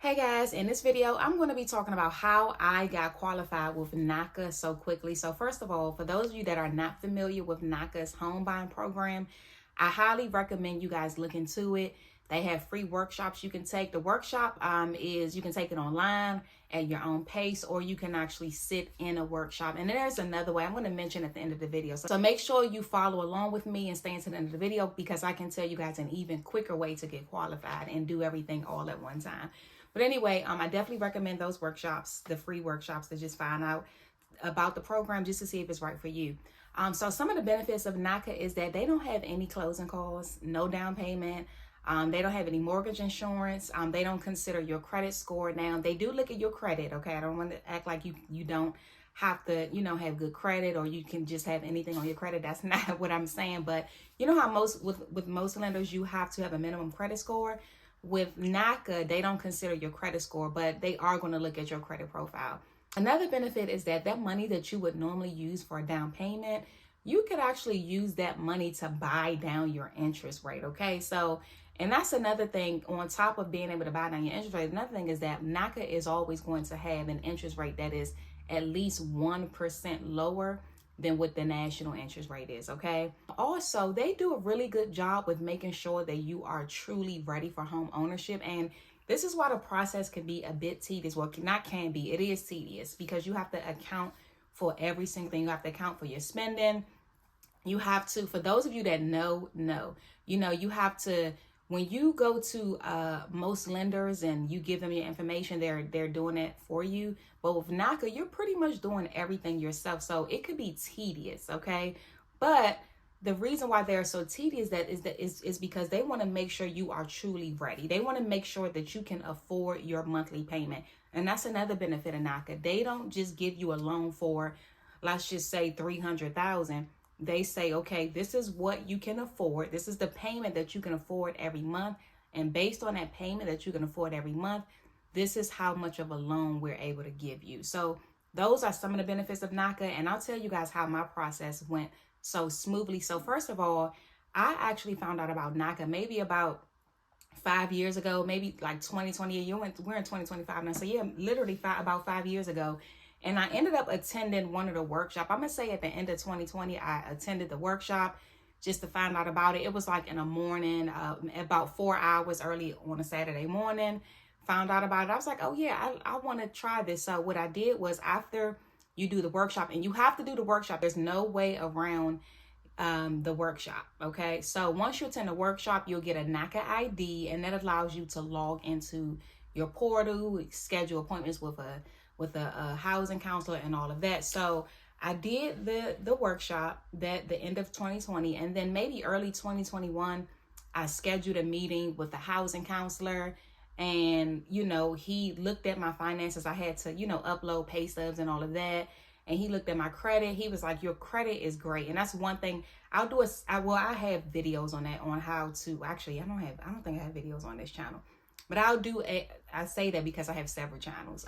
Hey guys, in this video, I'm going to be talking about how I got qualified with NACA so quickly. So first of all, for those of you that are not familiar with NACA's home buying program, I highly recommend you guys look into it. They have free workshops you can take. The workshop is you can take it online at your own pace, or you can actually sit in a workshop. And there's another way I'm going to mention at the end of the video. So make sure you follow along with me and stay until the end of the video, because I can tell you guys an even quicker way to get qualified and do everything all at one time. But anyway, I definitely recommend those workshops, the free workshops, to just find out about the program just to see if it's right for you. So some of the benefits of NACA is that they don't have any closing costs, no down payment. They don't have any mortgage insurance. They don't consider your credit score. Now, they do look at your credit, okay? I don't want to act like you don't have to, have good credit, or you can just have anything on your credit. That's not what I'm saying. But you know how with most lenders, you have to have a minimum credit score. With NACA, they don't consider your credit score, but they are going to look at your credit profile. Another benefit is that money that you would normally use for a down payment, you could actually use that money to buy down your interest rate, okay? So, and that's another thing on top of being able to buy down your interest rate. Another thing is that NACA is always going to have an interest rate that is at least 1% lower than what the national interest rate is, okay? Also, they do a really good job with making sure that you are truly ready for home ownership. And this is why the process can be a bit tedious. Well, not can be, it is tedious, because you have to account for every single thing. You have to account for your spending. You have to, for those of you that know, you have to, when you go to most lenders and you give them your information, they're doing it for you. But with NACA, you're pretty much doing everything yourself. So it could be tedious, okay? But the reason why they're so tedious is because they want to make sure you are truly ready. They want to make sure that you can afford your monthly payment. And that's another benefit of NACA. They don't just give you a loan for, let's just say, $300,000. They say, okay, this is what you can afford. This is the payment that you can afford every month. And based on that payment that you can afford every month, this is how much of a loan we're able to give you. So those are some of the benefits of NACA. And I'll tell you guys how my process went so smoothly. So first of all, I actually found out about NACA maybe about 5 years ago, maybe like 2020. We're in 2025 now. So yeah, literally about 5 years ago. And I ended up attending one of the workshops. I'm going to say at the end of 2020, I attended the workshop just to find out about it. It was like in the morning, about 4 hours early on a Saturday morning. Found out about it. I was like, oh yeah, I want to try this. So what I did was, after you do the workshop, and you have to do the workshop, there's no way around the workshop, okay? So once you attend the workshop, you'll get a NACA ID, and that allows you to log into your portal, schedule appointments with a housing counselor and all of that. So I did the workshop that the end of 2020, and then maybe early 2021, I scheduled a meeting with the housing counselor, and he looked at my finances. I had to upload pay stubs and all of that, and he looked at my credit. He was like, your credit is great. And that's one thing I'll do. I have videos on that, on how to, actually I don't think I have videos on this channel, but I say that because I have several channels.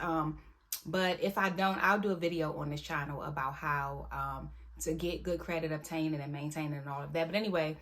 But if I don't, I'll do a video on this channel about how to get good credit, obtain it, and maintain it, and all of that. But anyway,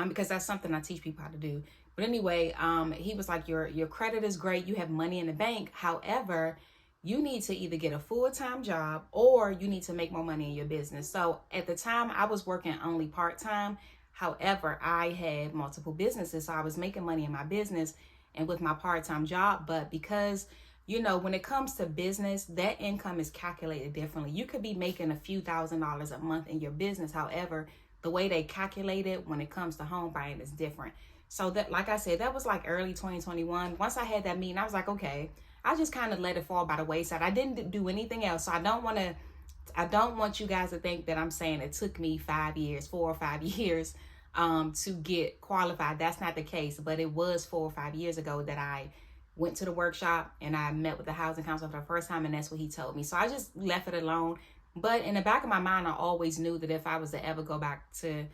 because that's something I teach people how to do. But anyway, he was like, your credit is great. You have money in the bank. However, you need to either get a full-time job, or you need to make more money in your business. So at the time, I was working only part-time. However, I had multiple businesses. So I was making money in my business and with my part-time job. But because when it comes to business, that income is calculated differently. You could be making a few $1,000s a month in your business. However, the way they calculate it when it comes to home buying is different. So that, like I said, that was like early 2021. Once I had that meeting, I was like, okay, I just kind of let it fall by the wayside. I didn't do anything else. So I don't want you guys to think that I'm saying it took me 4 or 5 years to get qualified. That's not the case. But it was 4 or 5 years ago that I went to the workshop, and I met with the housing counselor for the first time, and that's what he told me. So I just left it alone. But in the back of my mind, I always knew that if I was to ever go back to,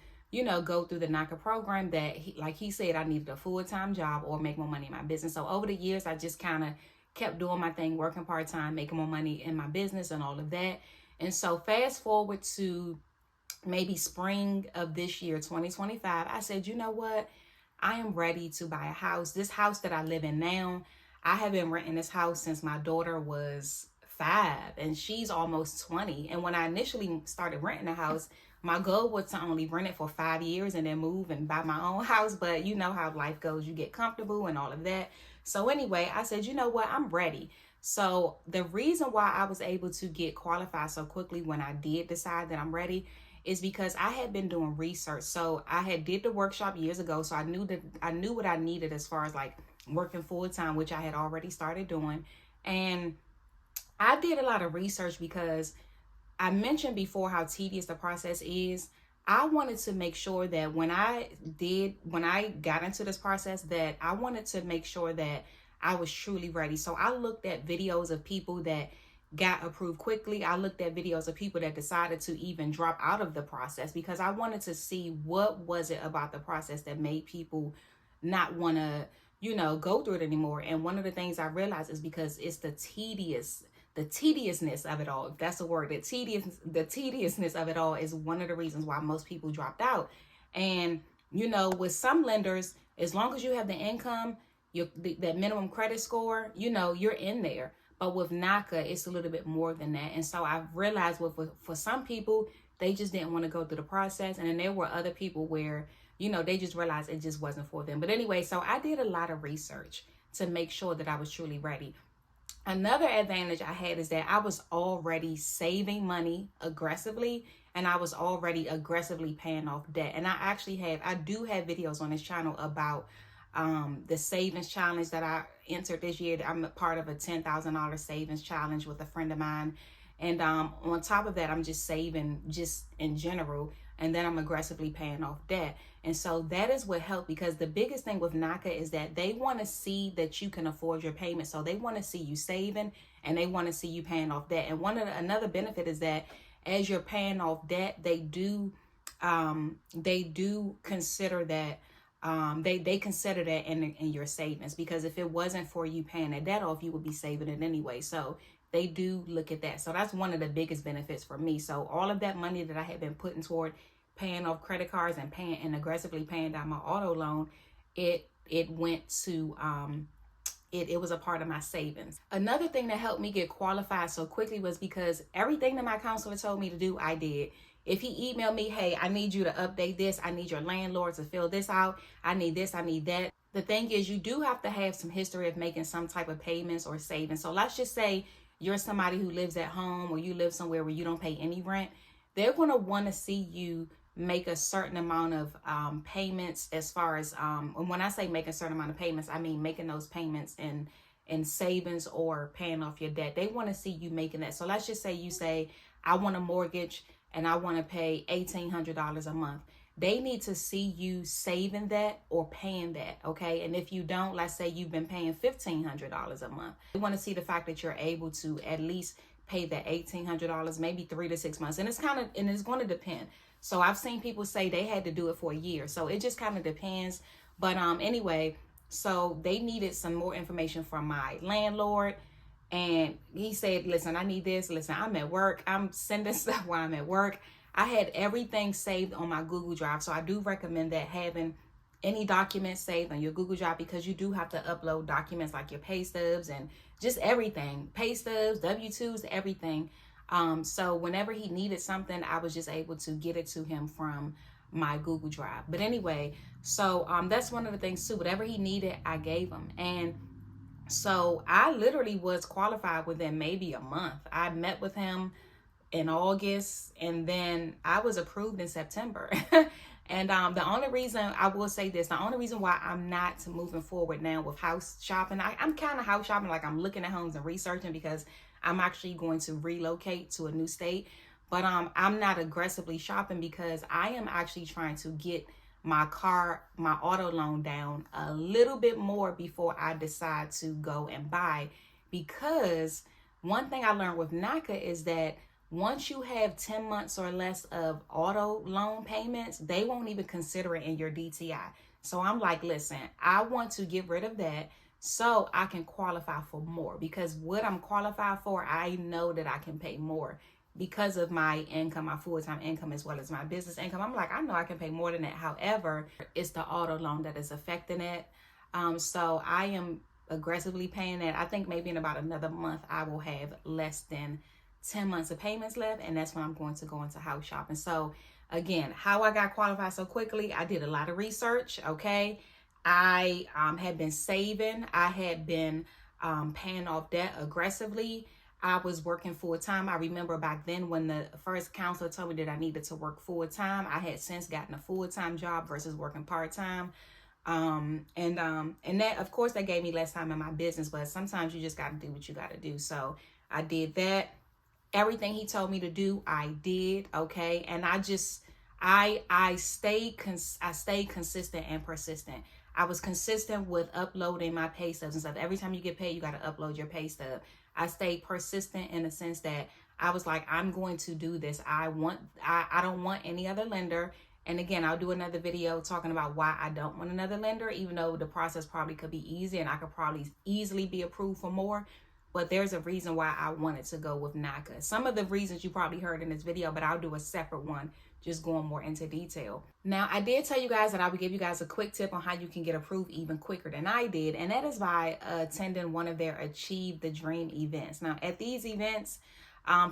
go through the NACA program, that like he said, I needed a full-time job or make more money in my business. So over the years, I just kind of kept doing my thing, working part-time, making more money in my business and all of that. And so fast forward to maybe spring of this year, 2025, I said, you know what? I am ready to buy a house. This house that I live in now, I have been renting this house since my daughter was 5 and she's almost 20. And when I initially started renting the house, my goal was to only rent it for 5 years and then move and buy my own house. But you know how life goes, you get comfortable and all of that. So anyway, I said, you know what, I'm ready. So the reason why I was able to get qualified so quickly when I did decide that I'm ready is because I had been doing research. So I had did the workshop years ago. So I knew what I needed as far as like working full time, which I had already started doing. And I did a lot of research because I mentioned before how tedious the process is. I wanted to make sure that when I got into this process, that I wanted to make sure that I was truly ready. So I looked at videos of people that got approved quickly. I looked at videos of people that decided to even drop out of the process because I wanted to see what was it about the process that made people not want to, go through it anymore. And one of the things I realized is because it's the tediousness of it all, if that's a word. The tediousness of it all is one of the reasons why most people dropped out. And with some lenders, as long as you have the income, that minimum credit score, you're in there. But with NACA, it's a little bit more than that. And so I've realized for some people, they just didn't want to go through the process. And then there were other people where, they just realized it just wasn't for them. But anyway, so I did a lot of research to make sure that I was truly ready. Another advantage I had is that I was already saving money aggressively, and I was already aggressively paying off debt. And I do have videos on this channel about the savings challenge that I entered this year. I'm a part of a $10,000 savings challenge with a friend of mine. And on top of that, I'm just saving just in general. And then I'm aggressively paying off debt. And so that is what helped, because the biggest thing with NACA is that they want to see that you can afford your payment. So they want to see you saving and they want to see you paying off debt. And another benefit is that as you're paying off debt, they do consider that they consider that in your savings, because if it wasn't for you paying that debt off, you would be saving it anyway. So they do look at that. So that's one of the biggest benefits for me. So all of that money that I had been putting toward paying off credit cards and aggressively paying down my auto loan, it went to it was a part of my savings. Another thing that helped me get qualified so quickly was because everything that my counselor told me to do, I did. If he emailed me, hey, I need you to update this, I need your landlord to fill this out, I need this, I need that. The thing is, you do have to have some history of making some type of payments or savings. So let's just say you're somebody who lives at home, or you live somewhere where you don't pay any rent. They're going to want to see you make a certain amount of payments, as far as when I say make a certain amount of payments, I mean making those payments in savings or paying off your debt. They want to see you making that. So let's just say you say, I want a mortgage and I want to pay $1,800 a month. They need to see you saving that or paying that, okay? And if you don't, let's say you've been paying $1,500 a month. They want to see the fact that you're able to at least pay that $1,800, maybe 3 to 6 months. And it's going to depend. So I've seen people say they had to do it for a year. So it just kind of depends. But anyway, so they needed some more information from my landlord. And he said, listen, I need this. Listen, I'm at work. I'm sending stuff while I'm at work. I had everything saved on my Google Drive. So I do recommend that, having any documents saved on your Google Drive, because you do have to upload documents like your pay stubs and just everything, pay stubs, W-2s, everything. So whenever he needed something, I was just able to get it to him from my Google Drive. But anyway, so that's one of the things too. Whatever he needed, I gave him. And so I literally was qualified within maybe a month. I met with him in August, and then I was approved in September. And the only reason I will say this, the only reason why I'm not moving forward now with house shopping, I'm kind of house shopping, like I'm looking at homes and researching, because I'm actually going to relocate to a new state. But I'm not aggressively shopping because I am actually trying to get my auto loan down a little bit more before I decide to go and buy. Because one thing I learned with NACA is that once you have 10 months or less of auto loan payments, they won't even consider it in your DTI. So I'm like, listen, I want to get rid of that so I can qualify for more, because what I'm qualified for, I know that I can pay more because of my income, my full-time income, as well as my business income. I'm like, I know I can pay more than that. However, it's the auto loan that is affecting it. So I am aggressively paying that. I think maybe in about another month, I will have less than 10 months of payments left. And that's when I'm going to go into house shopping. So again, how I got qualified so quickly, I did a lot of research. Okay. I had been saving. I had been paying off debt aggressively. I was working full time. I remember back then when the first counselor told me that I needed to work full time. I had since gotten a full time job versus working part time. And that, of course, that gave me less time in my business, but sometimes you just got to do what you got to do. So I did that. Everything he told me to do, I did. Okay. And I stayed consistent and persistent. I was consistent with uploading my pay stubs and stuff. Every time you get paid, you got to upload your pay stub. I stayed persistent in the sense that I was like, I'm going to do this. I don't want any other lender. And again, I'll do another video talking about why I don't want another lender, even though the process probably could be easy and I could probably easily be approved for more. But there's a reason why I wanted to go with NACA. Some of the reasons you probably heard in this video, but I'll do a separate one just going more into detail. Now, I did tell you guys that I would give you guys a quick tip on how you can get approved even quicker than I did. And that is by attending one of their Achieve the Dream events. Now, at these events,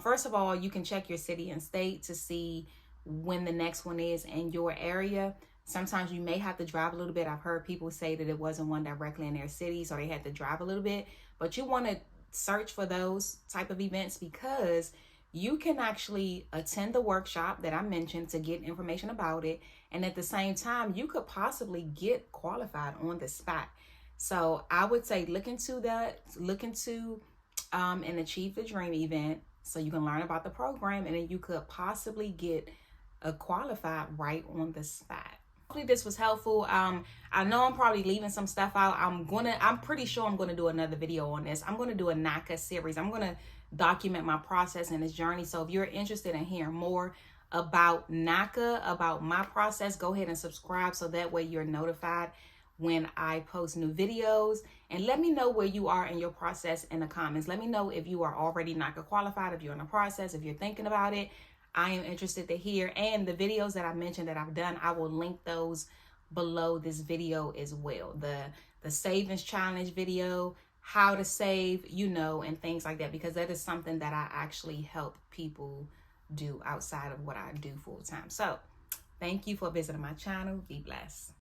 first of all, you can check your city and state to see when the next one is in your area. Sometimes you may have to drive a little bit. I've heard people say that it wasn't one directly in their city, so they had to drive a little bit. But you want to search for those type of events because you can actually attend the workshop that I mentioned to get information about it. And at the same time, you could possibly get qualified on the spot. So I would say look into an Achieve the Dream event so you can learn about the program, and then you could possibly get qualified right on the spot. Hopefully this was helpful. I know I'm probably leaving some stuff out. I'm pretty sure I'm gonna do another video on this. I'm gonna do a NACA series. I'm gonna document my process and this journey. So if you're interested in hearing more about NACA, about my process, go ahead and subscribe so that way you're notified when I post new videos. And let me know where you are in your process in the comments. Let me know if you are already NACA qualified, if you're in the process, if you're thinking about it. I am interested to hear. And the videos that I mentioned that I've done, I will link those below this video as well. The savings challenge video, how to save, and things like that, because that is something that I actually help people do outside of what I do full time. So thank you for visiting my channel. Be blessed.